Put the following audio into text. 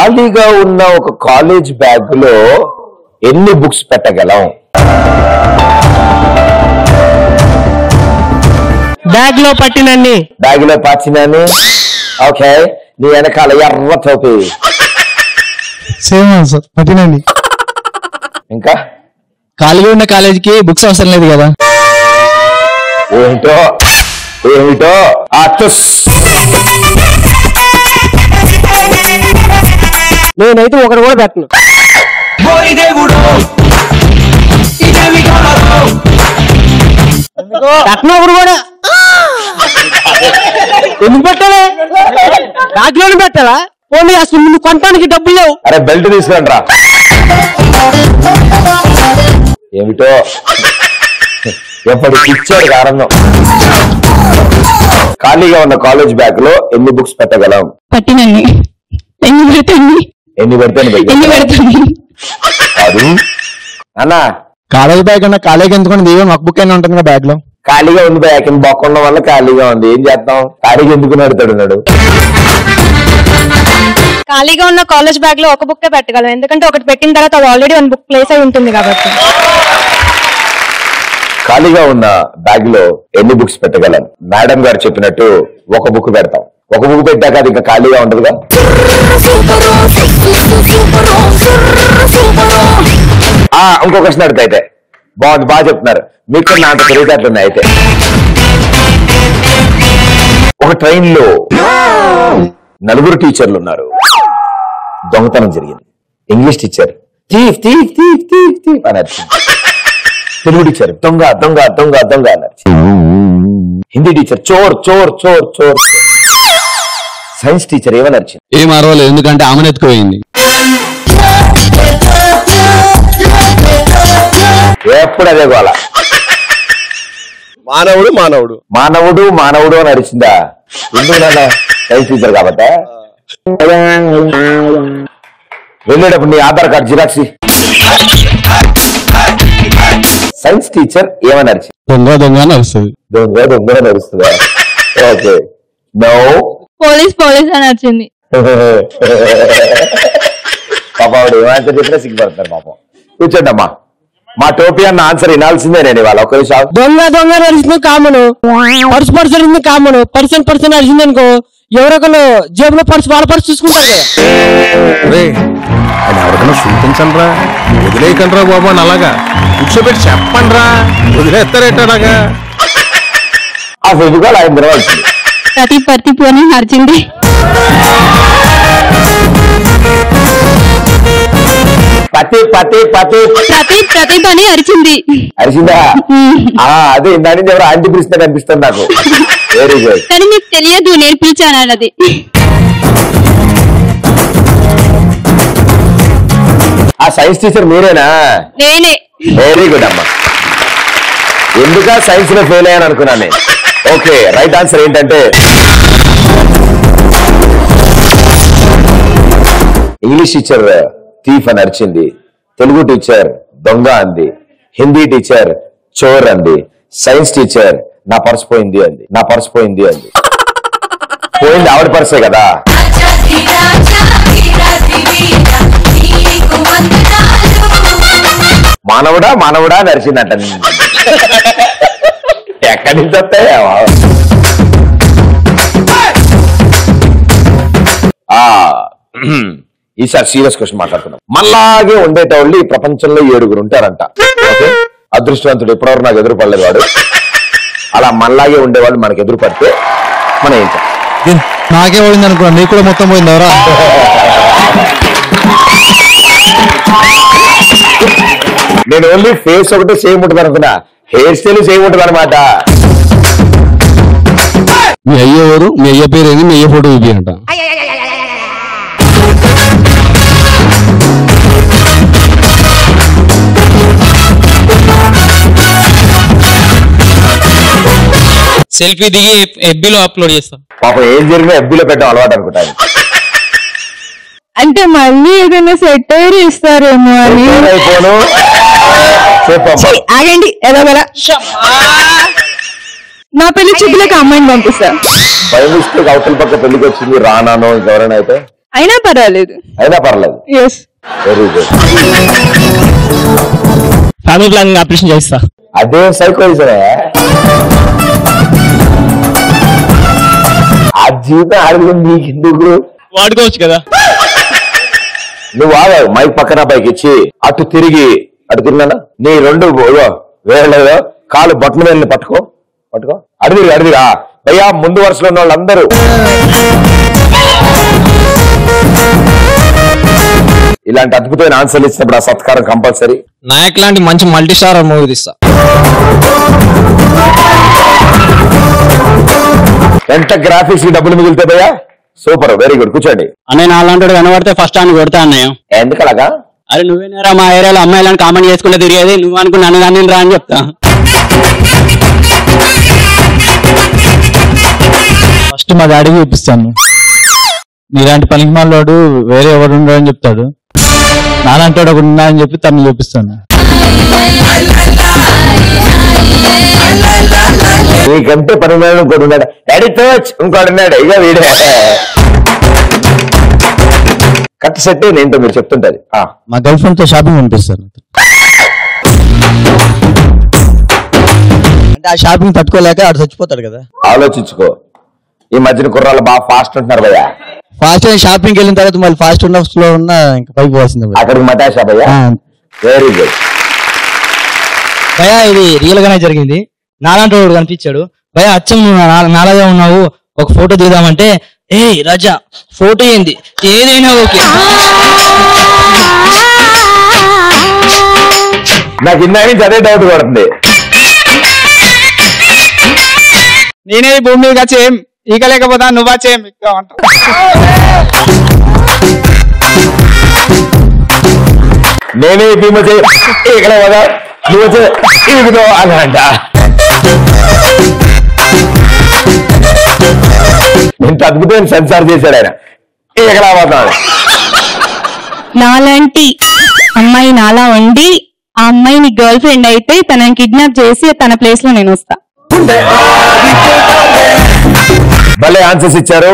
ఖాళీగా ఉన్న ఒక కాలేజ్ బ్యాగ్ లో ఎన్ని బుక్స్ పెట్టగలం? బ్యాగ్ లో పట్టినన్ని. బ్యాగ్ లో పట్టినన్ని. ఓకే, నీ వెనకాల ఎర్ర టోపీ. సేమ్ ఆన్సర్, పట్టినండి. ఇంకా ఖాళీగా ఉన్న కాలేజీకి బుక్స్ అవసరం లేదు కదా. ఏమిటో ఏమిటో నేనైతే ఒకటి కూడా పెట్టను. పెట్టను ఒకటి కూడా. ఎందుకు పెట్టాలి? బ్యాగ్లోనే పెట్టాలా? పోనీ అసలు ముందు కొనడానికి డబ్బులు లేవు. అరే బెల్ట్ తీసుకురండి రా. ఏమిటో ఎప్పటికి ఇచ్చాడు కారణం. ఖాళీగా ఉన్న కాలేజ్ బ్యాగ్ లో ఎన్ని బుక్స్ పెట్టగలం? పట్టినండి. ఎన్ని పెడితే కాదు అన్న. కాలేజ్ బ్యాగ్ అన్న కాలేజ్ ఎందుకంటే దేవం ఒక బుక్ అయినా ఉంటుంది కదా బ్యాగ్ లో. ఖాళీగా ఉంది బ్యాగ్ బొక్క ఉండడం వల్ల ఖాళీగా ఉంది. ఏం చేస్తాం? ఖాళీగా ఎందుకు నడుతాడున్నాడు. ఖాళీగా ఉన్న కాలేజ్ బ్యాగ్ లో ఒక బుక్కే పెట్టగలం, ఎందుకంటే ఒకటి పెట్టిన తర్వాత అది ఆల్రెడీ వన్ బుక్ ప్లేస్ అయి ఉంటుంది కాబట్టి. ఖాళీగా ఉన్న బ్యాగ్ లో ఎన్ని బుక్స్ పెట్టగలం? మేడం గారు చెప్పినట్టు ఒక బుక్ పెడతాం. ఒక బుక్ పెట్టాక అది ఇంకా ఖాళీగా ఉండదుగా. ఇంకో క్వశ్చన్ అడుగుతా అయితే. బాగుంది, బాగా చెప్తున్నారు. మీకు నా అంత తెలివితేటలున్నాయి. అయితే ఒక ట్రైన్ లో 4 టీచర్లు ఉన్నారు. దొంగతనం జరిగింది. English teacher thief thief thief thief thief అని అరిచింది. తెలుగు టీచర్ దొంగ దొంగ దొంగ దొంగ అని అరిచింది. హిందీ టీచర్ చోర్ చోర్ చోర్ చోర్. సైన్స్ టీచర్ ఏమని అరిచింది? ఏం అరవలేదు, ఎందుకంటే ఆమెను ఎత్తుకుపోయింది. ఎప్పుడు అదే గోల. మానవుడు మానవుడు మానవుడు మానవుడు అని అరిచిందా? ఎందుకు నాన్న? సైన్స్ టీచర్ కాబట్టి. వెళ్ళేటప్పుడు నీ Aadhaar card xerox. Science teacher ఏమని అరిచింది? దొంగ దొంగ అని అరుస్తుంది. దొంగ దొంగ అని అరుస్తుందా? ఓకే. నో, పోలీస్ పోలీస్ అని వచ్చింది. పాప ఆవిడ ఏమైతే చెప్పినా సిగ్గుపడతారు పాపం. కూర్చోండి అమ్మా. మా టోపీ అన్న ఆన్సర్ వినాల్సిందే నేను ఇవాళ. ఒక్క నిమిషం. దొంగ దొంగ అరిసింది కామను, పర్సు పర్సు అరిసింది కామను. పర్సన్ అరిసింది అనుకో, ఎవరొకరు జేబులో పర్సు వాళ్ళ పర్సు చూసుకుంటారు కదా. ఎవరికైనా చూపించండి రా, వదిలేయకండి రా బాబు అని అలాగా కూర్చోబెట్టి చెప్పండి రా, వదిలేస్తారేట అలాగా. ఆ ఫెవికాల్ ఆయన తినవలసింది. ప్రతి పోనీ అరిచింది. పతి పతి పతి ప్రతి పని అరిచింది. అరిసిందా? అదే దాని ఎవరు ఆంటీ పిలుస్తున్నారు అనిపిస్తుంది నాకు. Very good. కానీ మీకు తెలియదు, నేర్పించాను అది. ఆ సైన్స్ టీచర్ మీరేనా? నేనే. వెరీ గుడ్ అమ్మా. ఎందుక సైన్స్ లో ఫెయిల్ అయ్యాను అనుకున్నాను నేను. ఓకే, రైట్ ఆన్సర్ ఏంటంటే ఇంగ్లీష్ టీచర్ థీఫ్ అని అరిచింది. తెలుగు టీచర్ దొంగ అంది. హిందీ టీచర్ చోర్ అంది. సైన్స్ టీచర్ నా పర్స్ పోయింది అంది. నా పర్స్ పోయింది అంది. పోయింది ఆవిడ పర్సే కదా. మానవుడా మానవుడా అని అరిచిందంట. ఎక్కడి నుంచి వస్తాయా? ఈసారి సీరియస్ క్వశ్చన్ మాట్లాడుతున్నాం. మళ్ళాగే ఉండేటోళ్ళు ఈ ప్రపంచంలో 7 ఉంటారంట. ఓకే, అదృష్టవంతుడు ఎప్పటివరకు నాకు ఎదురు పడలేదు వాడు. అలా మనలాగే ఉండేవాళ్ళు మనకు ఎదురు పడితే మనం ఏం చేయాలి? నాకే పోయింది అనుకున్నా, నీకు కూడా మొత్తం పోయింది ఎవరా? నేను ఓన్లీ ఫేస్ ఒకటే సేమ్ ఉంటుంది అనుకున్నా, హెయిర్ స్టైల్ సేమ్ ఉంటుంది అనమాట. మీ అయ్య ఎవరు? మీ అయ్య పేరు ఏంది? మీ అయ్య ఫోటో చూపి అంట. సెల్ఫీ దిగి ఎఫ్బీలో అప్లోడ్ చేస్తాం. పాపం ఏం జరిగినా ఎఫ్బీలో పెట్టడం అలవాటు అనుకుంటాను. అంటే మళ్ళీ ఏదైనా సెట్ అయ్యి ఇస్తారేమో అని. ఆగండి, ఏదో నా పెళ్లి చూపులకు అమ్మాయిని పంపిస్తా. బై మిస్టేక్ అవతల పక్క పెళ్లికి వచ్చింది రానానో ఇంకెవరైనా అయితే అయినా పర్వాలేదు. Very good. Family planning operation చేస్తా. అదే సైకోయిజమే. ఆ జీవితం ఆడదు నీకెందుకు? వాడుకోవచ్చు కదా. నువ్వు ఆగా మైక్ పక్కన పైకి ఇచ్చి అటు తిరిగినా నీ 2 వేళ్ళలో కాలు బొట్టల వేళ్ళని పట్టుకో అడిదిరా భయ్యా ముందు వరుసలో ఉన్న వాళ్ళందరూ ఇలాంటి అద్భుతమైన ఆన్సర్లు ఇచ్చినప్పుడు ఆ సత్కారం కంపల్సరీ. నాయక్ లాంటి మంచి మల్టీ స్టార్ మూవీ తీస్తా. ఎంత గ్రాఫిక్స్ కి డబ్బులు మిగిలితే భయ్యా సూపర్, వెరీ గుడ్. కూర్చోండి. అన్నయ్య నాలాంటి కనబడితే ఫస్ట్ అని కొడతా అన్నయ్య. ఎందుకు అలాగా? అరే నువ్వేనారా మా ఏరియాలో అమ్మాయిలను కామెంట్ చేసుకుంటే తిరిగేది, నువ్వు అనుకుని నన్ను కానీ రా అని చెప్తా. ఫస్ట్ మా డాడీకి చూపిస్తాను. నీలాంటి పనికి మాలోడు వేరే ఎవరు ఉండడు అని చెప్తాడు. నానంటాడు ఒకటి ఉన్నా అని చెప్పి తను చూపిస్తాను. నీకంటే పని ఇంకోటి ఉన్నాడు, డాడీతో ఇంకోటి ఉన్నాడు, ఇక వీడే కట్ సెట్ ఏంటో మీరు చెప్తుంటది. మా గర్ల్ ఫ్రెండ్ తో షాపింగ్ పంపిస్తాను. అంటే ఆ షాపింగ్ తట్టుకోలేక ఆడు చచ్చిపోతాడు కదా. ఆలోచించుకో. ఈ మధ్యన కుర్రాళ్ళు బాగా ఫాస్ట్ ఉంటున్నారు భయ్యా. ఫాస్ట్ షాపింగ్కి వెళ్ళిన తర్వాత మళ్ళీ ఫాస్ట్ ఉన్న స్లో ఉన్న ఇంకా పైకి పోవాల్సింది. అక్కడికి మటాషా భయ్యా. వెరీ గుడ్ భయ్యా. ఇది రియల్ గానే జరిగింది. నాలాంటి వాడు కనిపించాడు. భయ్యా అచ్చం నువ్వు నాలాగా ఉన్నావు, ఒక ఫోటో దిగుదామంటే ఏ రాజా ఫోటో ఏంది ఏదైనా ఓకే. నాకు ఇందా నుంచి అదే డౌట్ పడుతుంది. నేనే ఈ భూమి మీద చేయం ఈక లేకపోతా నువ్వా చేయం అంట. నేనే భీమ ఇక్కడ కదా నువ్వు అని అంట. ఇంత అద్భుతమైన సెన్సార్ చేశాడు ఆయన. ఎక్కడ పోతాడు. నాలాంటి అమ్మాయి నాలా ఉండి ఆ అమ్మాయిని గర్ల్ ఫ్రెండ్ అయితే తనని కిడ్నాప్ చేసి తన ప్లేస్ లో నేను వస్తా. భలే ఆన్సర్స్ ఇచ్చారు.